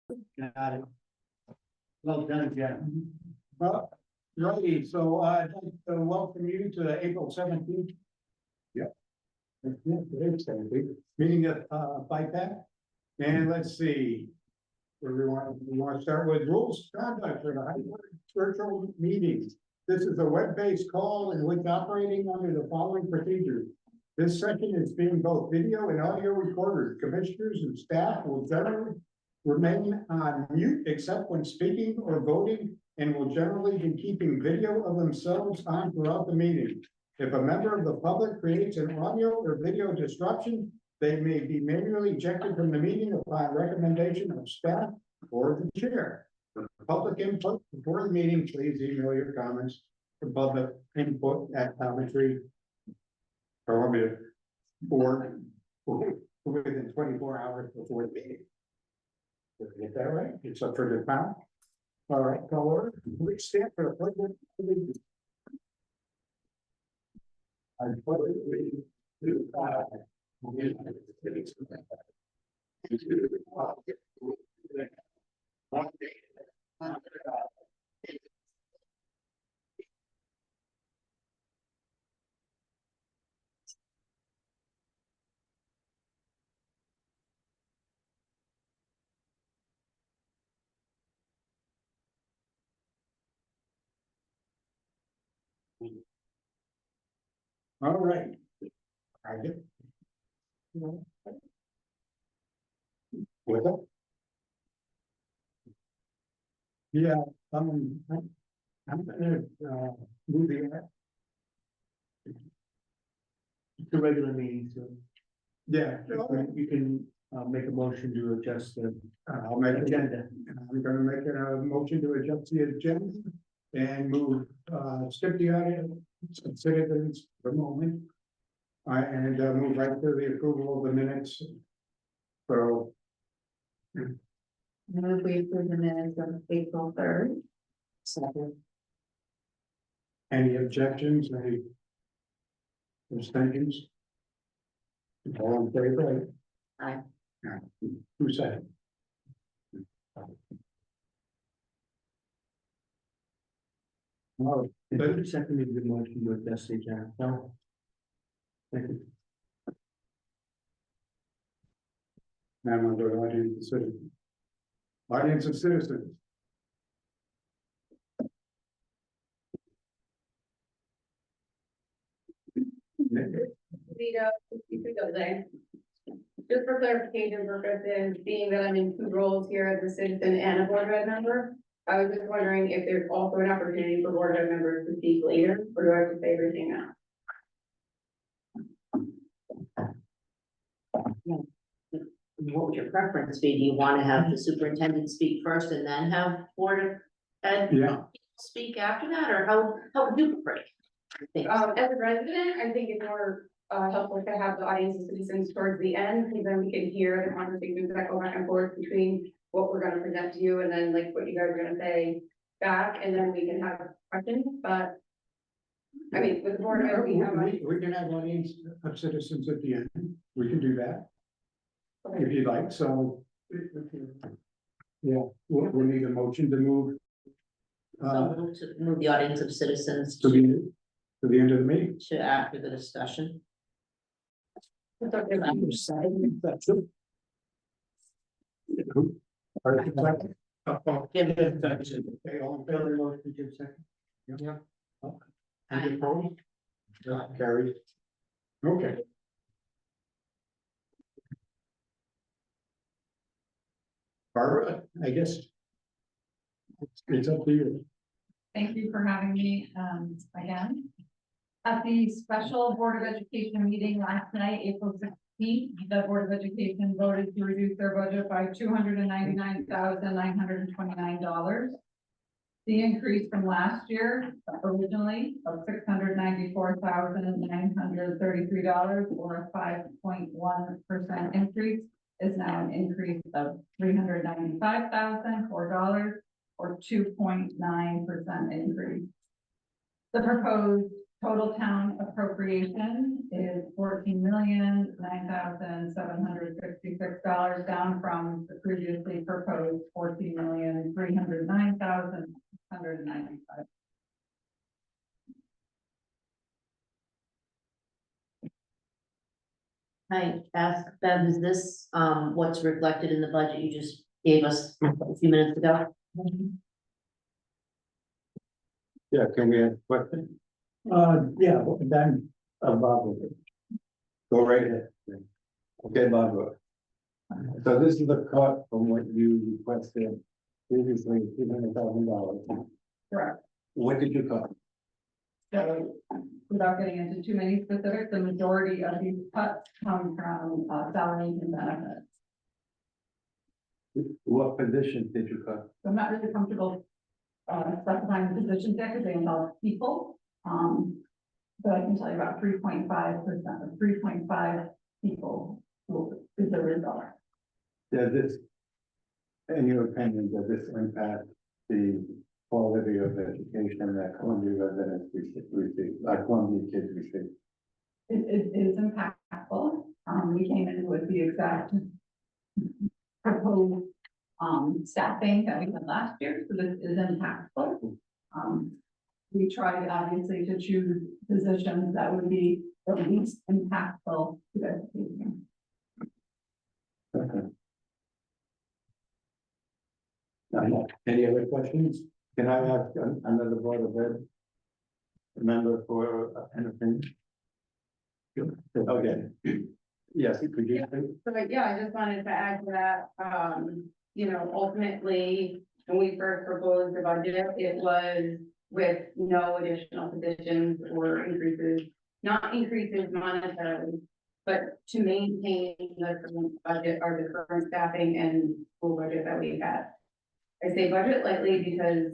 Got it. Well done, Jeff. Well, righty, so I'd like to welcome you to the April 17th. Yep. Yeah, today's 17th, meeting at BIPAC. And let's see. Where we want to start with rules of conduct for the hybrid virtual meetings. This is a web-based call in which operating under the following procedures. This session is being both video and audio recorded. Commissioners and staff will generally remain on mute except when speaking or voting, and will generally be keeping video of themselves on throughout the meeting. If a member of the public creates an audio or video disruption, they may be manually ejected from the meeting upon recommendation of staff or the chair. For public input before the meeting, please email your comments to public input at commentary or within 24 hours before the meeting. Did I get that right? It's up for the town. All right, call order. Please stand for the pledge of allegiance. I pledge allegiance to the flag of the United States of America, and to the republic for which it stands, one nation, under God, indivisible. All right. I get. With it? Yeah, I'm gonna, move the. It's a regular meeting, so Yeah. you can make a motion to adjust the I'll make agenda. I'm gonna make a motion to adjust the agenda and move, skip the audience, citizens for the moment. And move right to the approval of the minutes. So, Move we approve the minutes of April 3rd. Second. any objections, any abstentions? All in favor? Aye. Who said it? Oh, Who seconded the motion to adjust the agenda? No. Thank you. now I'm going to audience of citizens. Audience of citizens. Vito, you could go there. Just for clarification purposes, being that I'm in two roles here as a citizen and a board ed member, I was just wondering if there's also an opportunity for board ed members to speak later, or do I have to say everything now? What would your preference be? Do you want to have the superintendent speak first and then have board of ed Yeah, speak after that, or how would you prefer? As a resident, I think it's more helpful to have the audience of citizens towards the end, because then we can hear the conversations that go back and forth between what we're gonna present to you and then like what you guys are gonna say back, and then we can have questions, but I mean, with the board, we have. we can have audience of citizens at the end. We can do that if you'd like, so. Yeah, we'll need a motion to move. So to move the audience of citizens To the end of the meeting. to after the discussion. It's okay, but- That's it. Who? All right, second. Give Okay, all in favor? Motion to second. Yeah. Any opposed? Carried. Okay. Barbara, I guess. It's up to you. Thank you for having me, again. At the special Board of Education meeting last night, April 16th, the Board of Education voted to reduce their budget by $299,929. The increase from last year originally of $694,933, or a 5.1% increase, is now an increase of $395,004, or 2.9% increase. The proposed total town appropriation is $14,009,766, down from the previously proposed $14,309,695. I asked Bev, is this, what's reflected in the budget you just gave us a few minutes ago? Yeah, can we ask a question? Yeah, then, Barbara. Go right ahead. Okay, Barbara. So this is the cut from what you requested previously, $300,000. Correct. What did you cut? So without getting into too many specifics, the majority of these cuts come from salaries and benefits. What positions did you cut? So I'm not really comfortable specifying the positions there because they involve people. But I can tell you about 3.5% of 3.5 people is the result. Does this, in your opinion, does this impact the quality of education that Columbia residents receive, like Columbia kids receive? It is impactful. We came in with the exact proposed staffing that we had last year, so this is impactful. We tried obviously to choose positions that would be the least impactful to education. Okay. Any other questions? Can I ask another board of ed member for anything? Okay. Yes, could you? please? So, yeah, I just wanted to add to that, you know, ultimately, when we first proposed the budget, it was with no additional positions or increases, not increases monetarily, but to maintain the current budget or the current staffing and school budget that we had. I say budget lightly because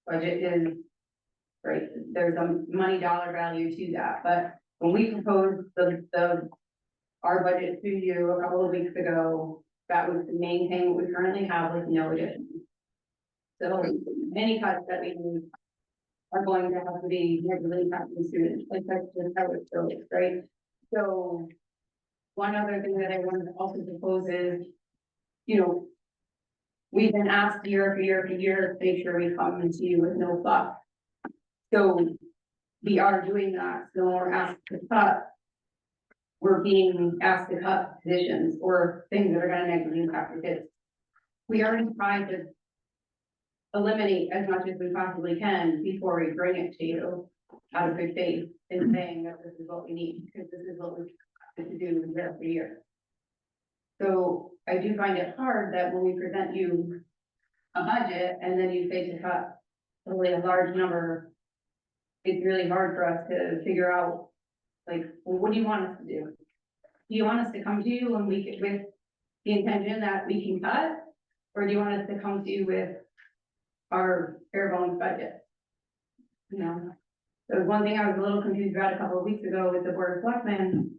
budget is, right, there's a money dollar value to that, but when we proposed our budget to you a couple of weeks ago, that was to maintain what we currently have with no additions. So any cuts that we do are going to have to be negatively impacting students, like that's just how it goes, right? So one other thing that I wanted to also propose is, you know, we've been asked year after year after year to make sure we come to you with no fluff. So we are doing that, so when we're asked to cut, we're being asked to cut positions or things that are gonna negatively impact the kids. We already tried to eliminate as much as we possibly can before we bring it to you out of good faith in saying that this is what we need, because this is what we have to do year after year. So I do find it hard that when we present you a budget and then you say to cut really a large number, it's really hard for us to figure out, like, well, what do you want us to do? Do you want us to come to you and we could, with the intention that we can cut? Or do you want us to come to you with our bare bones budget? You know, there was one thing I was a little confused about a couple of weeks ago with the Board of Selectmen.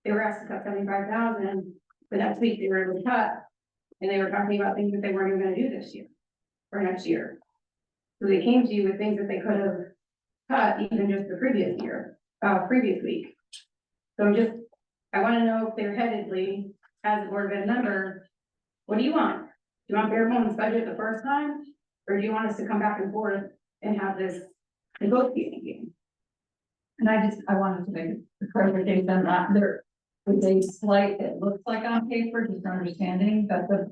They were asked to cut 75,000, the next week they were able to cut. And they were talking about things that they weren't even gonna do this year or next year. So they came to you with things that they could have cut even just the previous year, previous week. So I wanna know clear-headedly, as a Board of Ed member, what do you want? Do you want bare bones budget the first time? Or do you want us to come back and forth and have this negotiating game? And I wanted to make a clarification that there is a slight, it looks like on paper, just understanding that the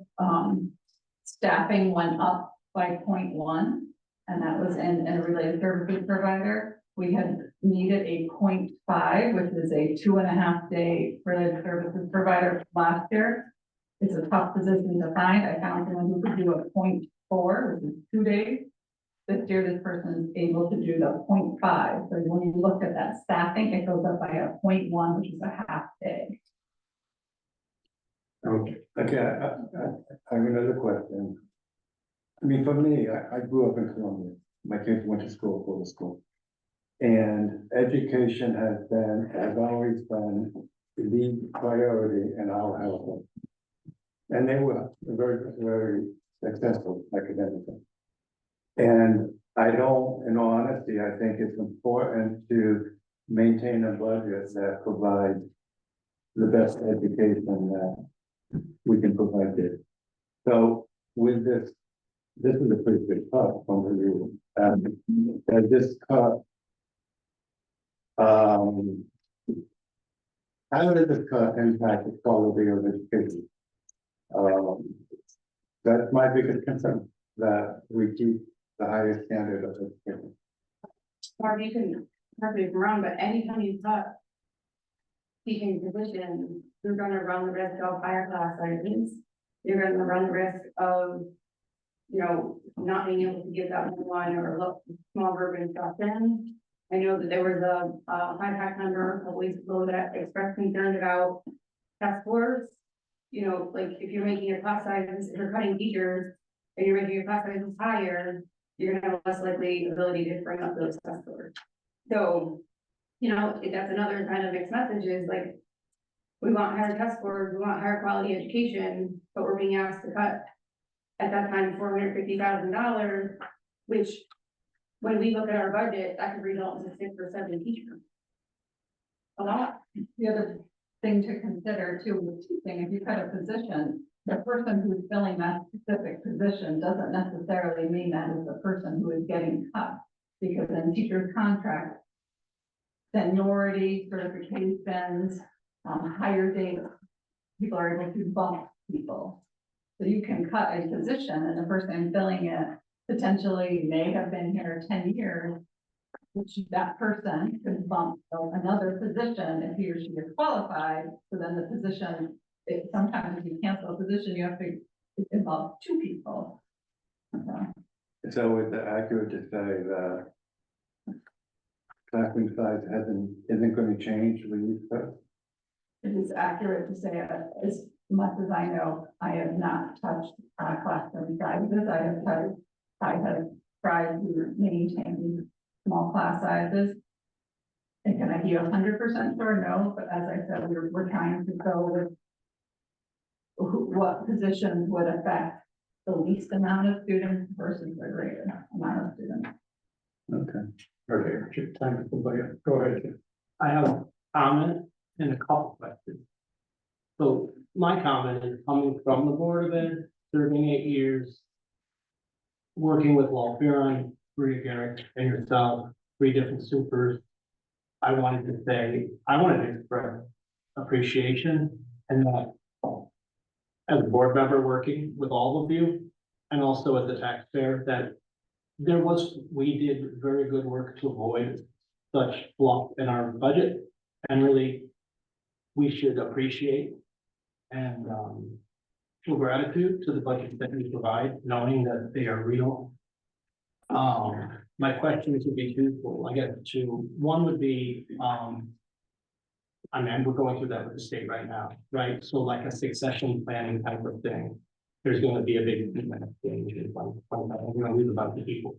staffing went up by 0.1, and that was in a related services provider. We had needed a 0.5, which is a 2.5 day related services provider last year. It's a tough position to find. I found someone who could do a 0.4, which is 2 days. This year, this person is able to do the 0.5. So when you look at that staffing, it goes up by a 0.1, which is a half day. Okay, I have another question. I mean, for me, I grew up in Columbia. My kids went to school, go to school. And education has always been the priority in our household. And they were very, very successful academically. And I don't, in all honesty, I think it's important to maintain a budget that provides the best education that we can provide it. So with this, this is a pretty big cut from the rule. And this cut, how did this cut impact the quality of education? That's my biggest concern, that we keep the highest standard of education. Or you can, correct me if I'm wrong, but anytime you cut teaching position, you're gonna run the risk of higher class sizes. You're gonna run the risk of, you know, not being able to give that one or look small group instruction. I know that there was a high pack member a couple weeks ago that expressed concern about test scores. You know, like if you're making your class sizes, if you're cutting teachers and you're making your class sizes higher, you're gonna have less likely ability to bring up those test scores. So, you know, that's another kind of mixed message is like, we want higher test scores, we want higher quality education, but we're being asked to cut at that time $450,000, which when we look at our budget, that could result in 6 or 7 teachers. A lot. The other thing to consider too, with teaching, if you cut a position, the person who's filling that specific position doesn't necessarily mean that is the person who is getting cut. Because in teachers' contracts, seniority, certifications, higher date, people are able to bump people. So you can cut a position and the person filling it potentially may have been here 10 years, which that person could bump another position if he or she is qualified. So then the position, sometimes if you cancel a position, you have to involve 2 people. So is it accurate to say that classroom size isn't going to change with these cuts? It is accurate to say as much as I know, I have not touched classroom sizes. I have tried to maintain small class sizes. And can I be 100% sure? No, but as I said, we're trying to go with what positions would affect the least amount of students versus the greater amount of students. Okay, time for somebody else. Go ahead, Jim. I have a comment and a couple questions. So my comment is coming from the Board of Ed, serving 8 years, working with Walt Buren, Maria Garrett, and yourself, 3 different supers. I wanted to express appreciation and that as a board member working with all of you, and also as a taxpayer, that we did very good work to avoid such fluff in our budget, and really, we should appreciate and show gratitude to the budgets that we provide, knowing that they are real. My questions would be twofold. I guess 2. One would be, I mean, we're going through that with the state right now, right? So like a succession planning type of thing. There's going to be a big change in we're going to lose a bunch of people.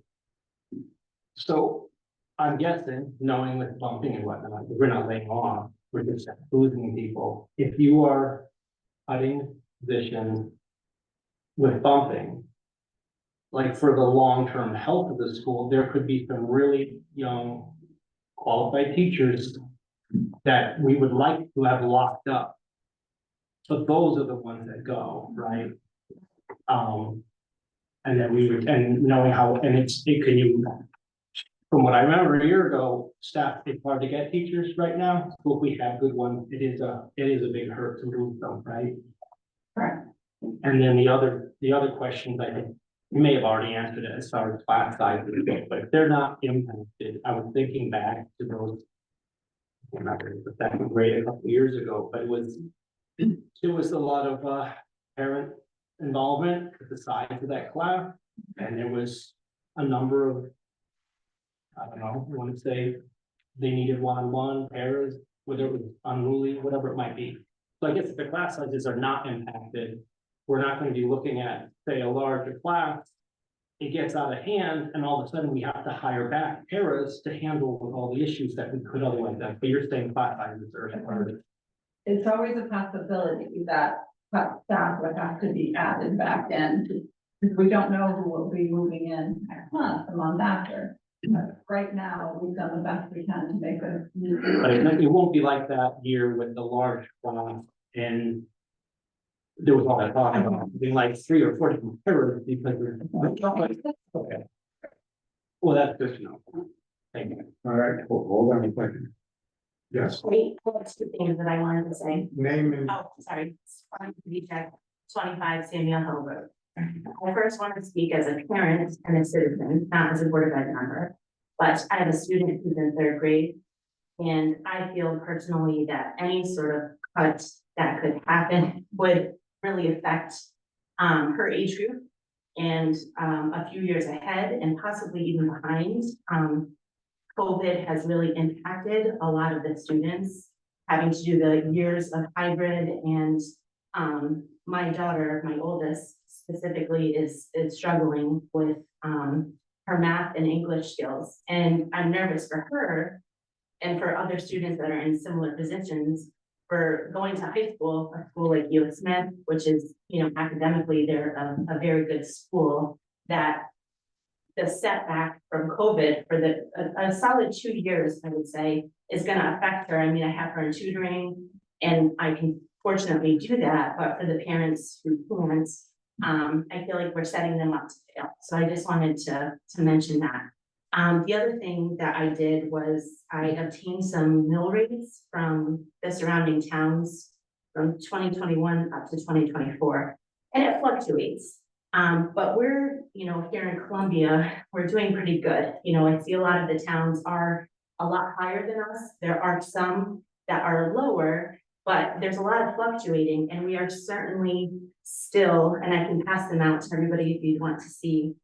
So I'm guessing, knowing with bumping and whatnot, we're not laying off, we're just losing people. If you are cutting positions with bumping, like for the long-term health of the school, there could be some really young qualified teachers that we would like to have locked up. But those are the ones that go, right? And then and knowing how, and from what I remember a year ago, it's hard to get teachers right now. So if we have good ones, it is a big hurt to lose them, right? Correct. And then the other questions, I think you may have already answered it as far as class sizes go, but if they're not impacted, I was thinking back to those. I'm not going to the 2nd grade a couple of years ago, but it was a lot of parent involvement with the size of that class, and there was a number of, I don't know, I want to say they needed one-on-one pairs, whether it was unruly, whatever it might be. So I guess if the class sizes are not impacted, we're not going to be looking at, say, a larger class. It gets out of hand, and all of a sudden we have to hire back paras to handle with all the issues that we could otherwise have. But you're saying class sizes are. It's always a possibility that staff would have to be added back in Because we don't know who will be moving in next month, the month after. But right now, we've done the best we can to make a. But it won't be like that year with the large class and there was all that talk about being like 3 or 4 different pairs because there's. Okay. Well, that's good to know. Thank you. All right, hold on a second. Yes, Wait, that's two things that I wanted to say. name and, Oh, sorry. VTech 25 Samuel Hill Road. I first want to speak as a parent and a citizen, not as a Board of Ed member. But I have a student who's in 3rd grade. And I feel personally that any sort of cut that could happen would really affect her age group. And a few years ahead and possibly even behind. COVID has really impacted a lot of the students having to do the years of hybrid and my daughter, my oldest specifically is struggling with her math and English skills. And I'm nervous for her and for other students that are in similar positions for going to high school, a school like U.S. Smith, which is, you know, academically, they're a very good school, that the setback from COVID for a solid 2 years, I would say, is gonna affect her. I mean, I have her in tutoring and I can fortunately do that, but for the parents who can't, I feel like we're setting them up to fail. So I just wanted to mention that. The other thing that I did was I obtained some mill rates from the surrounding towns from 2021 up to 2024, and it fluctuates. But we're, you know, here in Columbia, we're doing pretty good. You know, I see a lot of the towns are a lot higher than us. There are some that are lower, but there's a lot of fluctuating, and we are certainly still, and I can pass them out to everybody if you want to see.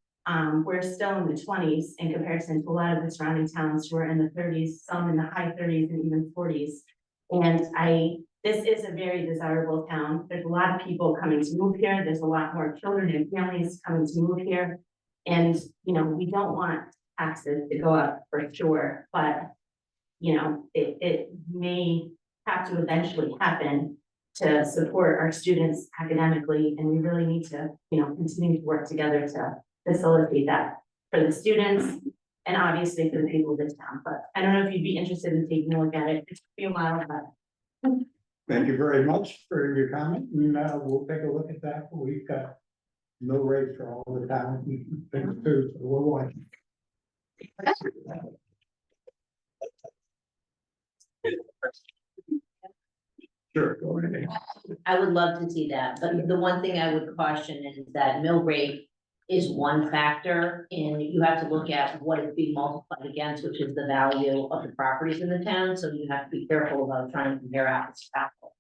We're still in the 20s in comparison to a lot of the surrounding towns who are in the 30s, some in the high 30s and even 40s. And this is a very desirable town. There's a lot of people coming to move here. There's a lot more children and families coming to move here. And, you know, we don't want taxes to go up for sure, but, you know, it may have to eventually happen to support our students academically. And we really need to, you know, continue to work together to facilitate that for the students and obviously for the people of this town. But I don't know if you'd be interested in taking a look at it. It's been a while, but. thank you very much for your comment, and we'll take a look at that. We've got no rates for all the time, things too, so we'll watch. Sure, go ahead. I would love to see that, but the one thing I would caution is that mill rate is one factor, and you have to look at what is being multiplied against, which is the value of the properties in the town, so you have to be careful about trying to compare apples to apples.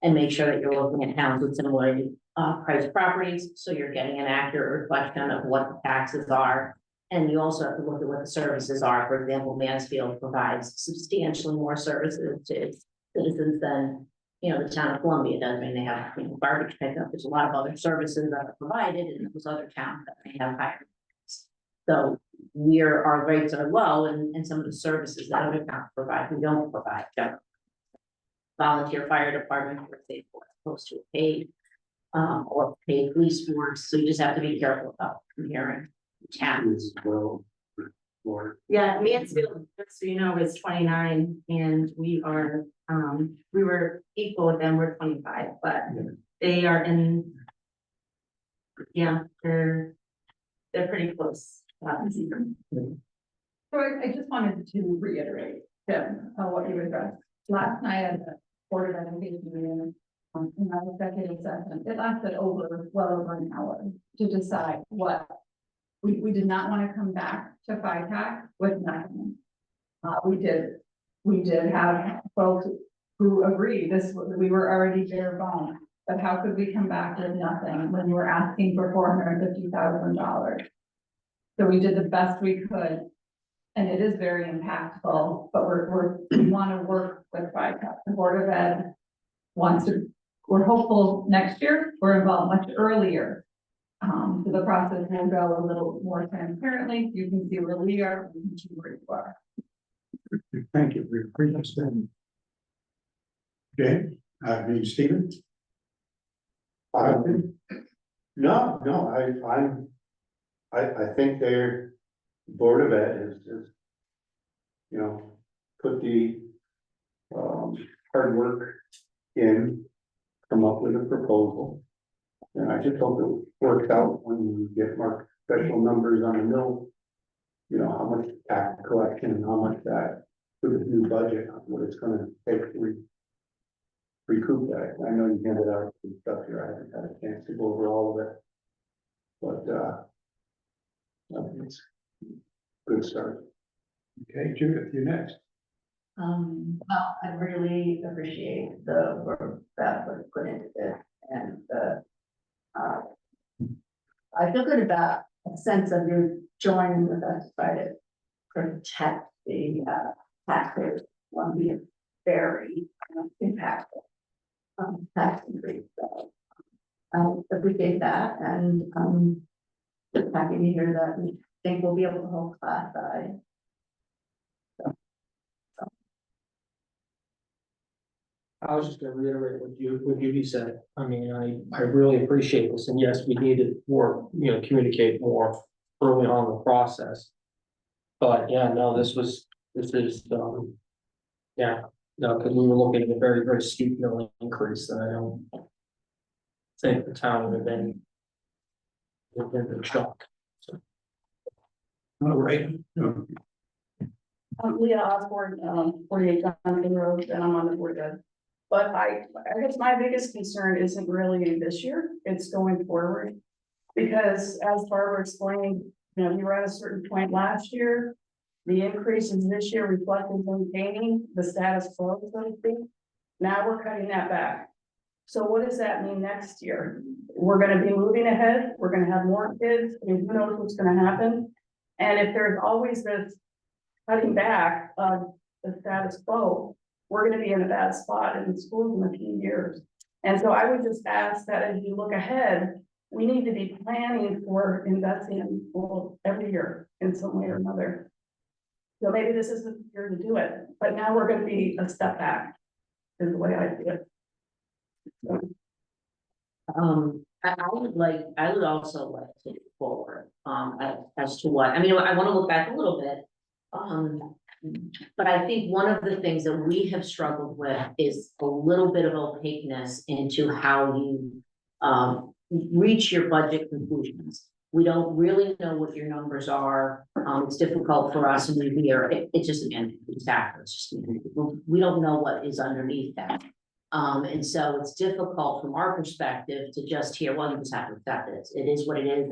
And make sure that you're looking at towns with similarly priced properties, so you're getting an accurate reflection of what the taxes are. And you also have to look at what the services are. For example, Mansfield provides substantially more services to its citizens than, you know, the town of Columbia does. I mean, they have, you know, garbage pickup. There's a lot of other services that are provided in those other towns that may have higher rates. So our rates are low, and some of the services that other towns provide, we don't provide. Volunteer fire department, for example, as opposed to a paid or paid police force. So you just have to be careful about comparing towns. well, or Yeah, Mansfield, just so you know, is 29 and we are, we were equal with them, we're 25, but they are in. Yeah, they're pretty close. So I just wanted to reiterate, Tim, what you addressed. Last night at the Board of Education meeting, in our executive session, it lasted well over an hour to decide what. We did not want to come back to FICAC with nothing. We did have folks who agreed we were already bare bone, but how could we come back with nothing when we were asking for $450,000? So we did the best we could. And it is very impactful, but we want to work with FICAC. The Board of Ed we're hopeful next year, we're involved much earlier. So the process will go a little more transparently. You can see where we are, we can see where you are. Thank you for your presentation. Okay, Stephen? No, I think their Board of Ed is, you know, put the, hard work in, come up with a proposal. And I just hope it works out when we get more special numbers on the mill. You know, how much tax collection and how much that, with the new budget, what it's gonna take to recoup that. I know you handed out some stuff here, I haven't had a chance to go over all of it. But, I think it's a good start. Okay, Judith, you next. Well, I really appreciate the work that was put into this and I feel good about a sense of you joining with us to try to protect the taxpayers on the very impactful tax increase. So I appreciate that and just happy to hear that we think we'll be able to hold class size. I was just gonna reiterate what you said. I mean, I really appreciate this, and yes, we need to work, communicate more early on in the process. But yeah, no, this is, yeah, no, because we were looking at a very, very steep milling increase that I don't think the town would have been in shock. All right. I'm Leah Osborne, 48 Johnson Road, and I'm on the board of. But I guess my biggest concern isn't really this year, it's going forward. Because as Barbara explained, we were at a certain point last year. The increases this year reflected maintaining the status quo, so to speak. Now we're cutting that back. So what does that mean next year? We're gonna be moving ahead, we're gonna have more kids, and who knows what's gonna happen? And if there's always this cutting back of the status quo, we're gonna be in a bad spot in the schools in a few years. And so I would just ask that as you look ahead, we need to be planning for investing in schools every year in some way or another. So maybe this isn't the year to do it, but now we're gonna be a step back, is the way I see it. I would also like to look forward, as to what, I mean, I wanna look back a little bit. But I think one of the things that we have struggled with is a little bit of opaqueness into how you, reach your budget conclusions. We don't really know what your numbers are, it's difficult for us, and it's just again, it's just, we don't know what is underneath that. And so it's difficult from our perspective to just hear, well, you just have to accept it. It is what it is,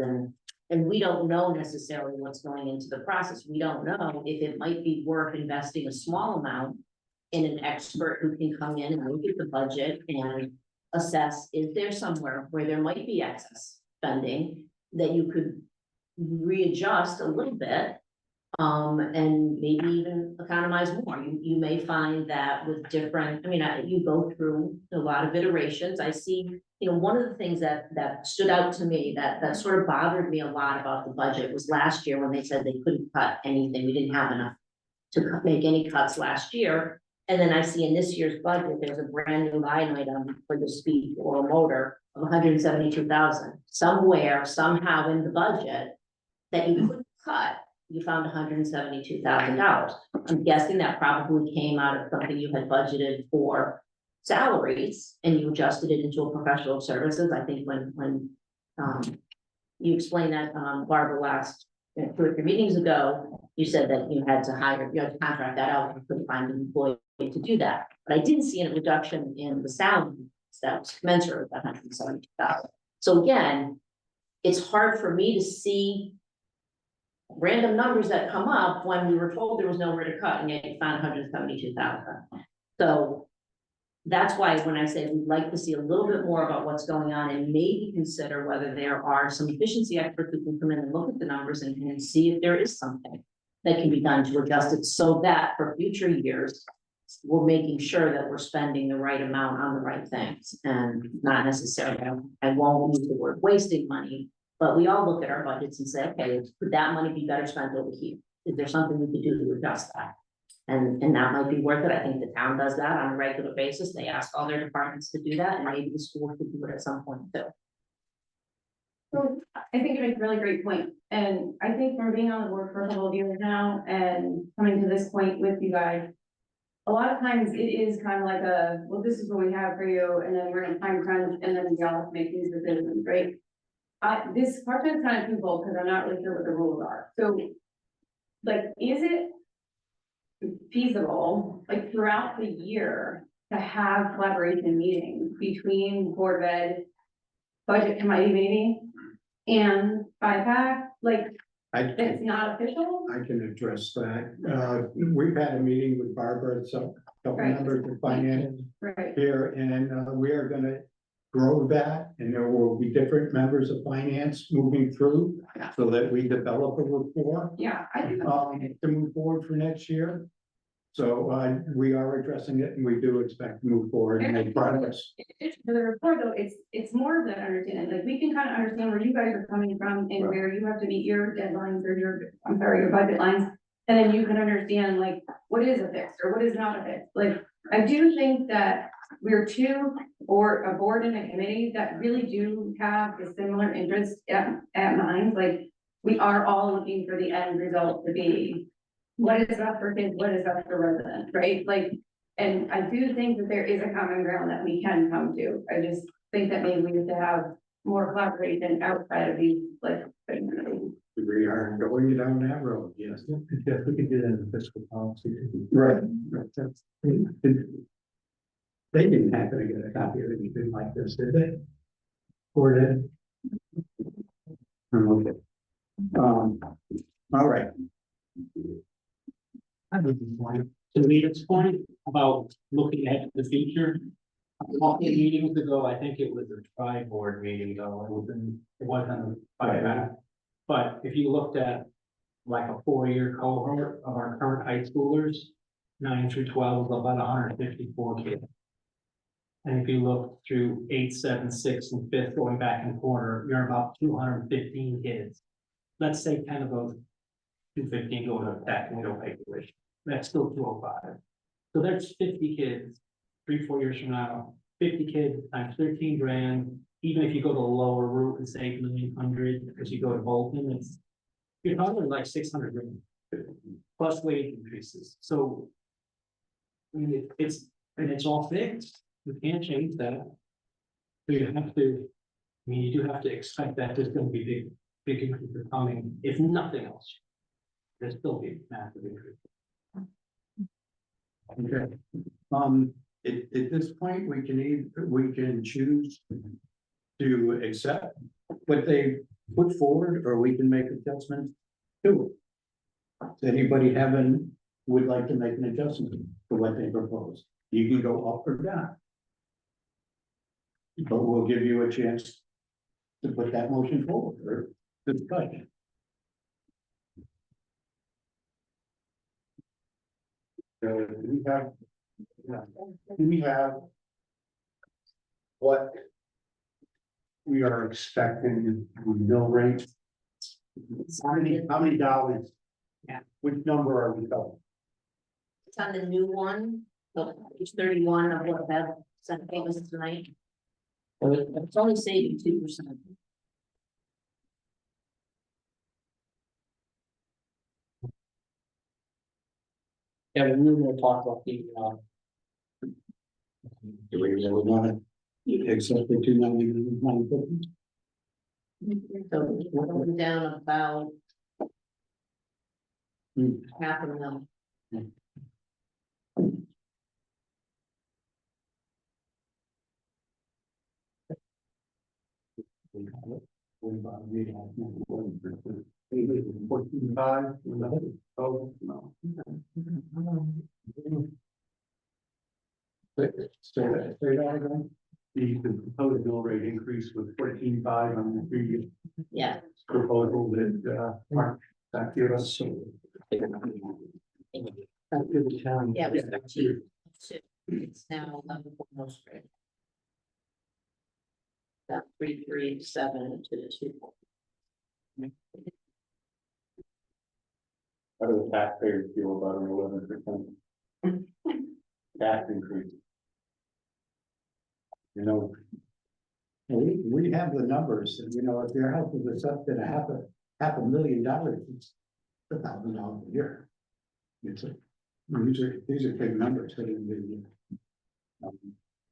and we don't know necessarily what's going into the process. We don't know if it might be worth investing a small amount in an expert who can come in and look at the budget and assess, is there somewhere where there might be excess spending that you could readjust a little bit, and maybe even economize more. You may find that with different, you go through a lot of iterations. I see, one of the things that stood out to me that sort of bothered me a lot about the budget was last year when they said they couldn't cut anything. We didn't have enough to make any cuts last year. And then I see in this year's budget, there's a brand new line item for the speed or motor of 172,000. Somewhere, somehow in the budget that you couldn't cut, you found $172,000. I'm guessing that probably came out of something you had budgeted for salaries and you adjusted it into a professional services. I think when you explained that, Barbara, last 2 or 3 meetings ago, you said that you had to contract that out, you couldn't find an employee to do that. But I didn't see a reduction in the salary that was commensurate with 172,000. So again, it's hard for me to see random numbers that come up when we were told there was nowhere to cut, and yet you found 172,000. So that's why when I say we'd like to see a little bit more about what's going on and maybe consider whether there are some efficiency experts who can come in and look at the numbers and see if there is something that can be done to adjust it so that for future years, we're making sure that we're spending the right amount on the right things and not necessarily, I won't use the word wasting money, but we all look at our budgets and say, okay, could that money be better spent over here? Is there something we could do to adjust that? And that might be worth it. I think the town does that on a regular basis. They ask all their departments to do that, and maybe the school could do it at some point too. So I think you make a really great point, and I think from being on the board for a couple of years now and coming to this point with you guys. A lot of times it is kind of like a, well, this is what we have for you, and then we're gonna time crunch, and then we all have to make these decisions, right? This part-time kind of people, because I'm not really sure what the rules are, so. Like, is it feasible, like throughout the year, to have collaboration meetings between Board of Ed, Budget Committee maybe, and BIPAC, like, it's not official? I can address that. We've had a meeting with Barbara, so a couple Right. members of finance Right, here, and we are gonna grow that, and there will be different members of finance moving through so that we develop a rapport yeah, I think. to move forward for next year. So we are addressing it, and we do expect to move forward and make progress. For the report though, it's more of that understanding, like, we can kind of understand where you guys are coming from and where you have to meet your deadlines or your budget lines. And then you can understand like, what is a fix or what is not a fix, like, I do think that we're two, or a board and a committee that really do have a similar interest at mind, like, we are all looking for the end result to be. What is best for kids, what is best for residents, right, like, and I do think that there is a common ground that we can come to. I just think that maybe we need to have more collaboration outside of these, like. We are going down that road, yes. Yes, we could do that in the fiscal policy. Right. They didn't happen to get a copy of anything like this, did they? Or did? Okay. All right. To Leah's point about looking at the future. A couple of meetings ago, I think it was a tri-board meeting though, it wasn't by that. But if you looked at like a 4-year cohort of our current high schoolers, 9 through 12, about 154 kids. And if you look through 8, 7, 6, and 5th, going back in quarter, you're about 215 kids. Let's say 10 of those 215 go to tech and we don't pay tuition. That's still 205. So there's 50 kids, 3-4 years from now, 50 kids times 13 grand. Even if you go to the lower route and say 900, because you go to Bolton, you're probably like 600 grand plus wage increases. So I mean, it's all fixed. You can't change that. So you have to, I mean, you do have to expect that there's gonna be big increases coming, if nothing else. There's still be massive increase. Okay. At this point, we can choose to accept what they put forward, or we can make adjustments to it. Does anybody would like to make an adjustment to what they propose? You can go up or down. But we'll give you a chance to put that motion forward or discuss. Do we have what we are expecting in mill rate? How many dollars? Yeah. Which number are we talking? It's on the new one, so page 31 of what Bev sent us tonight. It's only saving 2%. Yeah, we were gonna talk about the, Do we really want to accept the 290? So we're going down about half a mil. Say that again. The proposed mill rate increase was 14.5 on the previous Yeah. proposal that Mark back here us. Yeah, it was 13. It's now 11 for most grade. That 337 to the 2. How do the taxpayers feel about an 11% tax increase? You know, We have the numbers, and you know, if your house is assessed at half a million dollars, it's $1,000 a year. It's a, these are big numbers, that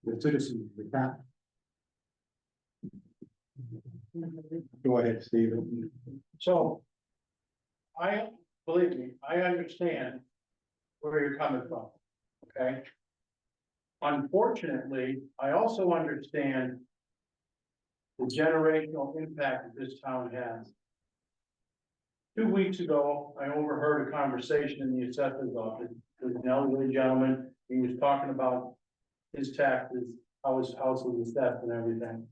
the citizens of the town. Go ahead, Stephen. So. Believe me, I understand where you're coming from, okay? Unfortunately, I also understand the generational impact that this town has. 2 weeks ago, I overheard a conversation in the assessor's office with an elderly gentleman. He was talking about his taxes, how his house was assessed and everything.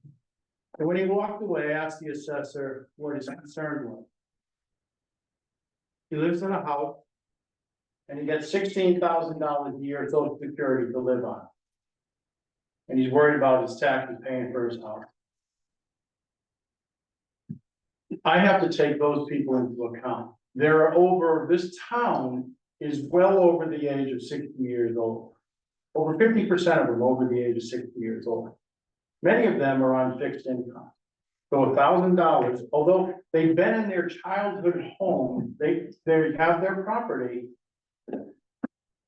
And when he walked away, I asked the assessor what his concern was. He lives in a house and he gets $16,000 a year of social security to live on. And he's worried about his taxes paying for his house. I have to take those people into account. This town is well over the age of 60 years old. Over 50% of them over the age of 60 years old. Many of them are on fixed income. So $1,000, although they've been in their childhood home, they have their property.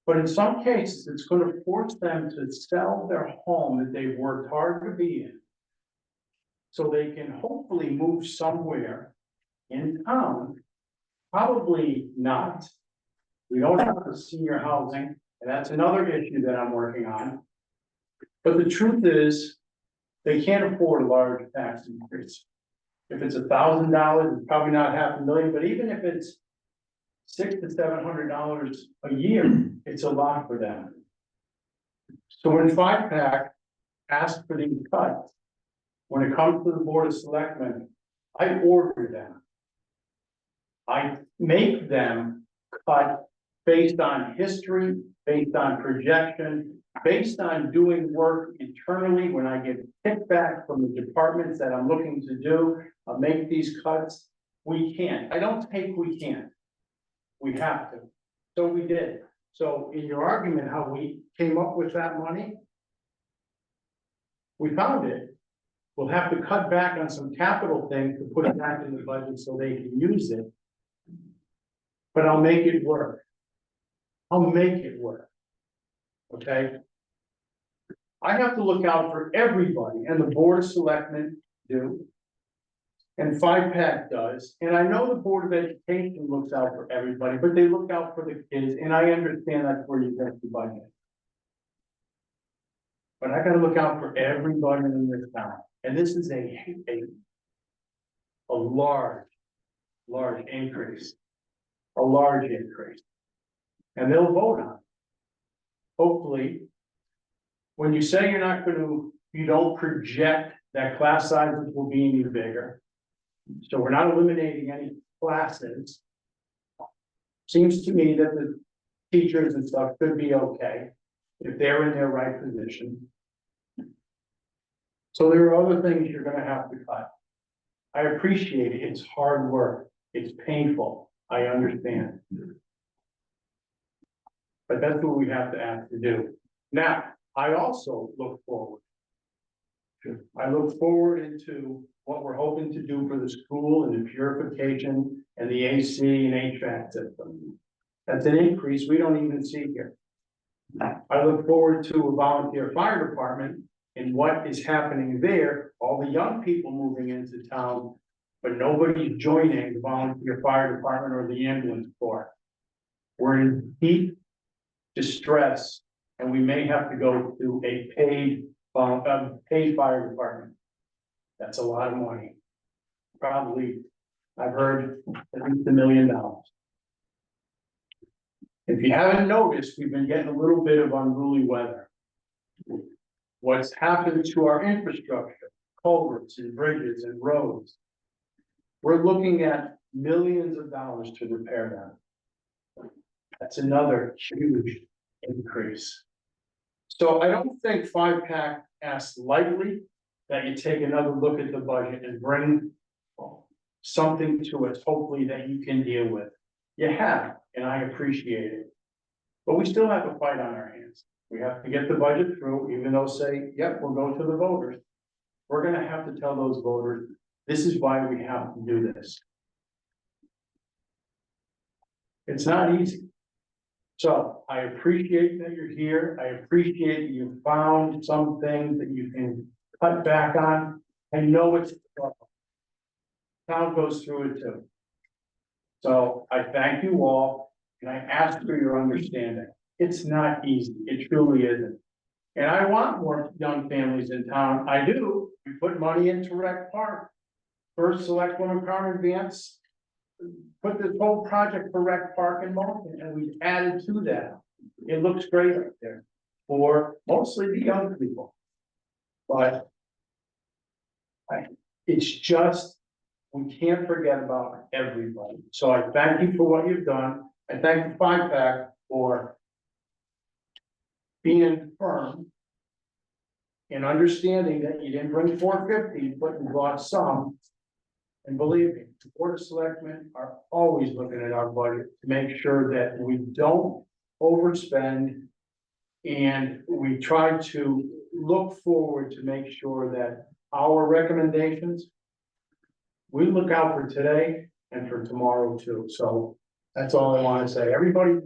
But in some cases, it's going to force them to sell their home that they've worked hard to be in. So they can hopefully move somewhere in town. Probably not. We don't have the senior housing, and that's another issue that I'm working on. But the truth is, they can't afford a large tax increase. If it's $1,000, it's probably not $500,000, but even if it's $600 to $700 a year, it's a lot for them. So when 5PAC asked for these cuts, when it comes to the Board of Selectmen, I order them. I make them cut based on history, based on projection, based on doing work internally. When I get kickback from the departments that I'm looking to do, I'll make these cuts. We can't. I don't think we can. We have to. So we did. So in your argument, how we came up with that money, we found it. We'll have to cut back on some capital things to put it back in the budget so they can use it. But I'll make it work. I'll make it work. Okay? I have to look out for everybody, and the Board of Selectmen do. And 5PAC does, and I know the Board of Education looks out for everybody, but they look out for the kids, and I understand that's where you get the budget. But I gotta look out for everybody in this town, and this is a large increase. A large increase. And they'll vote on it. Hopefully, when you say you're not you don't project that class sizes will be any bigger. So we're not eliminating any classes. Seems to me that the teachers and stuff could be okay if they're in their right position. So there are other things you're gonna have to cut. I appreciate it. It's hard work. It's painful. I understand. But that's what we have to ask to do. Now, I also look forward. I look forward into what we're hoping to do for the school and the purification and the AC and HVAC system. That's an increase we don't even see here. I look forward to a volunteer fire department and what is happening there, all the young people moving into town, but nobody's joining the volunteer fire department or the ambulance corps. We're in deep distress, and we may have to go to a paid fire department. That's a lot of money. Probably, I've heard at least $1 million. If you haven't noticed, we've been getting a little bit of unruly weather. What's happened to our infrastructure, culverts and bridges and roads? We're looking at millions of dollars to repair them. That's another huge increase. So I don't think 5PAC asks lightly that you take another look at the budget and bring something to us, hopefully that you can deal with. You have, and I appreciate it. But we still have a fight on our hands. We have to get the budget through, even though say, yep, we'll go to the voters. we're gonna have to tell those voters, this is why we have to do this. It's not easy. So I appreciate that you're here. I appreciate you found some things that you can cut back on. I know it's tough. Town goes through it too. So I thank you all and I ask for your understanding. It's not easy. It truly isn't. And I want more young families in town. I do. We put money into Rec Park. First Selectwoman Carmen Vance put this whole project for Rec Park in motion, and we've added to that. It looks great up there for mostly the young people. But it's just, we can't forget about everybody. So I thank you for what you've done. I thank the 5-pack for being firm and understanding that you didn't bring 450, but you brought some. And believe me, the Board of Selectmen are always looking at our budget to make sure that we don't overspend. And we try to look forward to make sure that our recommendations, we look out for today and for tomorrow too. So that's all I want to say. Everybody,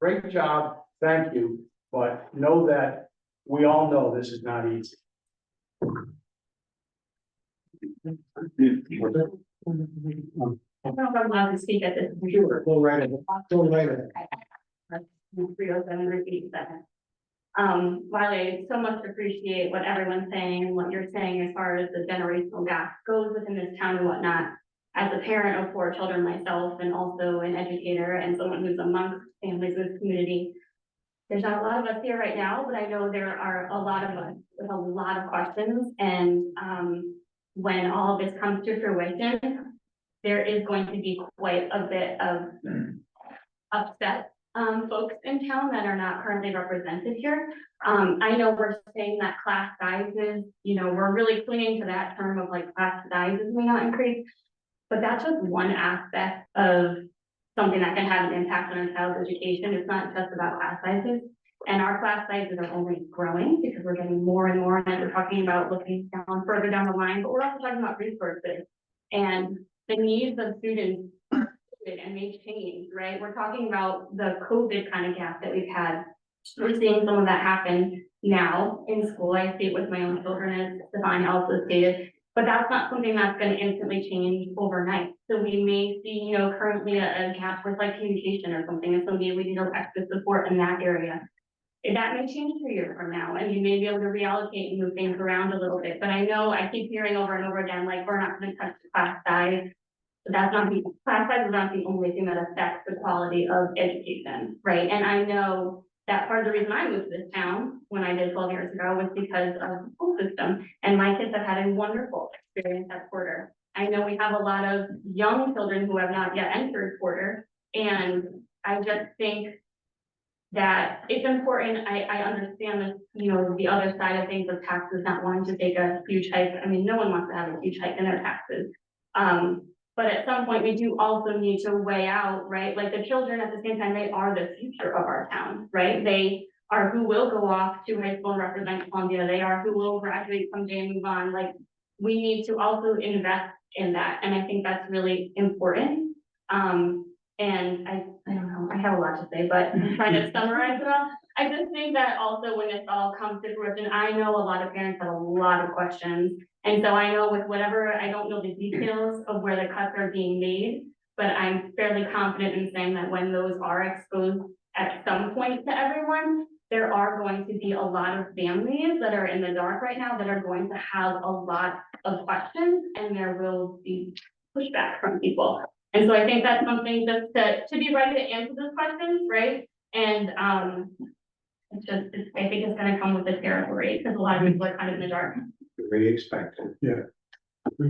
great job. Thank you. But know that we all know this is not easy. I don't know if I'm allowed to speak at this. Sure, go right ahead. Go right ahead. 307 repeat second. While I so much appreciate what everyone's saying, what you're saying as far as the generational gap goes within this town and whatnot, as a parent of 4 children myself and also an educator and someone who's amongst families in this community, there's not a lot of us here right now, but I know there are a lot of us with a lot of questions. And when all of this comes to fruition, there is going to be quite a bit of upset folks in town that are not currently represented here. I know we're saying that class sizes, you know, we're really clinging to that term of like class sizes may not increase, but that's just one aspect of something that can have an impact on a child's education. It's not just about class sizes. And our class sizes are only growing because we're getting more and more, and we're talking about looking down further down the line, but we're also talking about resources and the needs of students are fluid and may change, right? We're talking about the COVID kind of gap that we've had. We're seeing some of that happen now in school. I see it with my own children, as Stefan also stated, but that's not something that's going to instantly change overnight. So we may see, you know, currently a gap with like communication or something, and so maybe we need extra support in that area. That may change 2 years from now, and you may be able to reallocate and move things around a little bit. But I know I keep hearing over and over again, like, we're not going to touch the class size. But that's not the class size is not the only thing that affects the quality of education, right? And I know that part of the reason I moved to this town when I did 12 years ago was because of the school system. And my kids have had a wonderful experience at Porter. I know we have a lot of young children who have not yet entered Porter. And I just think that it's important. I understand this, you know, the other side of things of taxes, not wanting to take a huge hike. I mean, no one wants to have a huge hike in their taxes. But at some point we do also need to weigh out, right? Like the children at the same time, they are the future of our town, right? They are who will go off to high school and represent Columbia. They are who will graduate someday and move on. Like we need to also invest in that. And I think that's really important. And I don't know, I have a lot to say, but I'm trying to summarize it all. I just think that also when this all comes to fruition, I know a lot of parents have a lot of questions. And so I know with whatever, I don't know the details of where the cuts are being made, but I'm fairly confident in saying that when those are exposed at some point to everyone, there are going to be a lot of families that are in the dark right now that are going to have a lot of questions, and there will be pushback from people. And so I think that's something just to be ready to answer those questions, right? And it's just, I think it's gonna come with the territory, because a lot of people are kind of in the dark. Very expected. Yeah.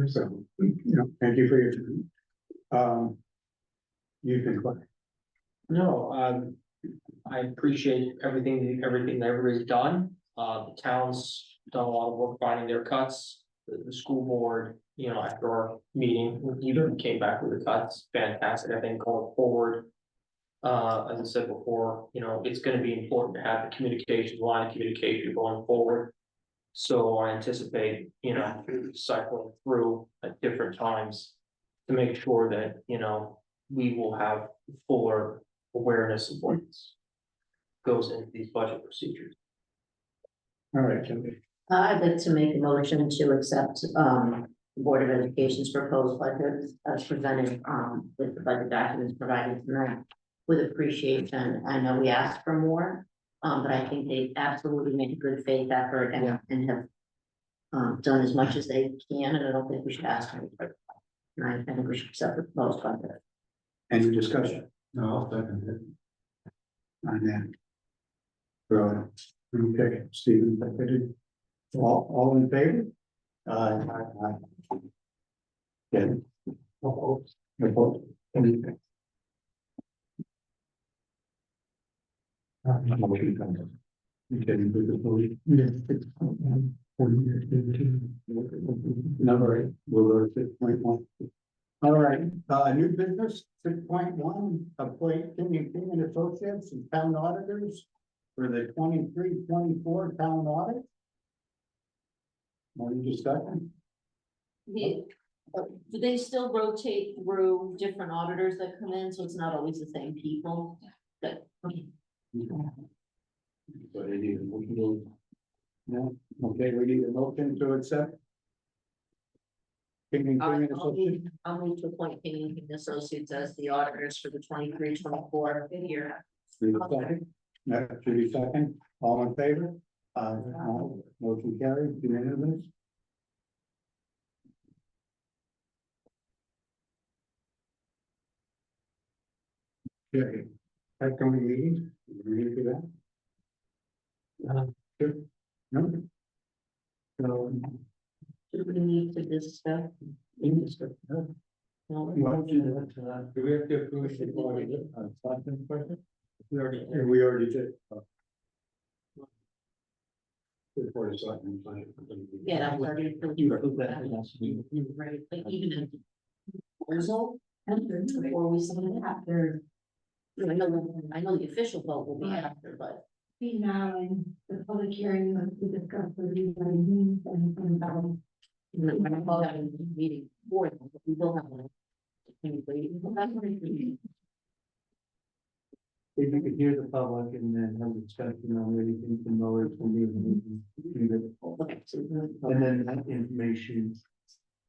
So, you know, thank you for your time. You can click. No, I appreciate everything that everybody's done. The town's done a lot of work finding their cuts. The school board, you know, after our meeting, even came back with the cuts, fantastic. I think going forward, as I said before, you know, it's gonna be important to have the communication, line of communication going forward. So I anticipate, cycling through at different times to make sure that, we will have fuller awareness of what goes into these budget procedures. All right, Jimmy. I'd like to make a motion to accept, the Board of Education's proposed budget as presented, with the budget documents provided tonight with appreciation. I know we asked for more, but I think they absolutely made a good faith effort and have done as much as they can, and I don't think we should ask them for it. And I think we should accept the proposed budget. Any discussion No, I'll second it. on that? Right. Okay, Stephen, seconded. All in favor? Aye. Yeah. Opposed? Anything? Motion comes. Okay, do the vote. Number 8, we'll go to 6.1. All right, new business, 6.1, appoint King and Associates and town auditors for the 23-24 town audit. Any discussion? Do they still rotate through different auditors that come in, so it's not always the same people? But, okay. But it is, no, okay, we need a motion to accept. King and Associates. I'll move to appoint King and Associates as the auditors for the 23-24 year. Need a second? No, Judy second, all in favor? Motion carried, unanimous. Okay, upcoming meetings, we need to do that? Sure. No? So, Do we need to discuss? no? No? Do we have to approve it? We already did. Before the selectmen plan. Yeah, that's already. You approve that. Right, like even in. Result, before we sign it after. I know the official vote will be after, but. Between now and the public hearing, we discuss the reading and. We'll have a meeting for them, but we will have one. If you could hear the public and then have a discussion on anything from lower to and then that information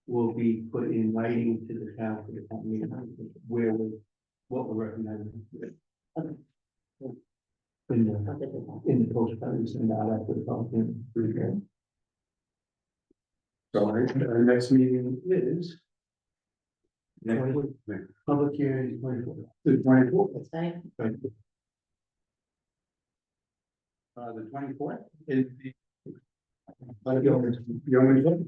will be put in writing to the town for the town meeting, where we, what we're recommending. In the postcard, we send out after the public hearing. So our next meeting is. Next week. Public hearing is 24th. The 24th. The 24th is the. Yeoman's Day.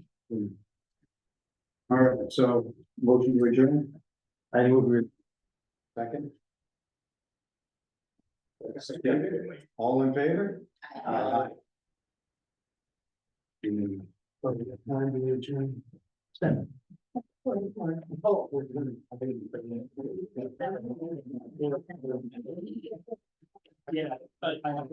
All right, so motion to adjourn. I will agree. Second. All in favor? Aye. Time to adjourn. Yeah, I have.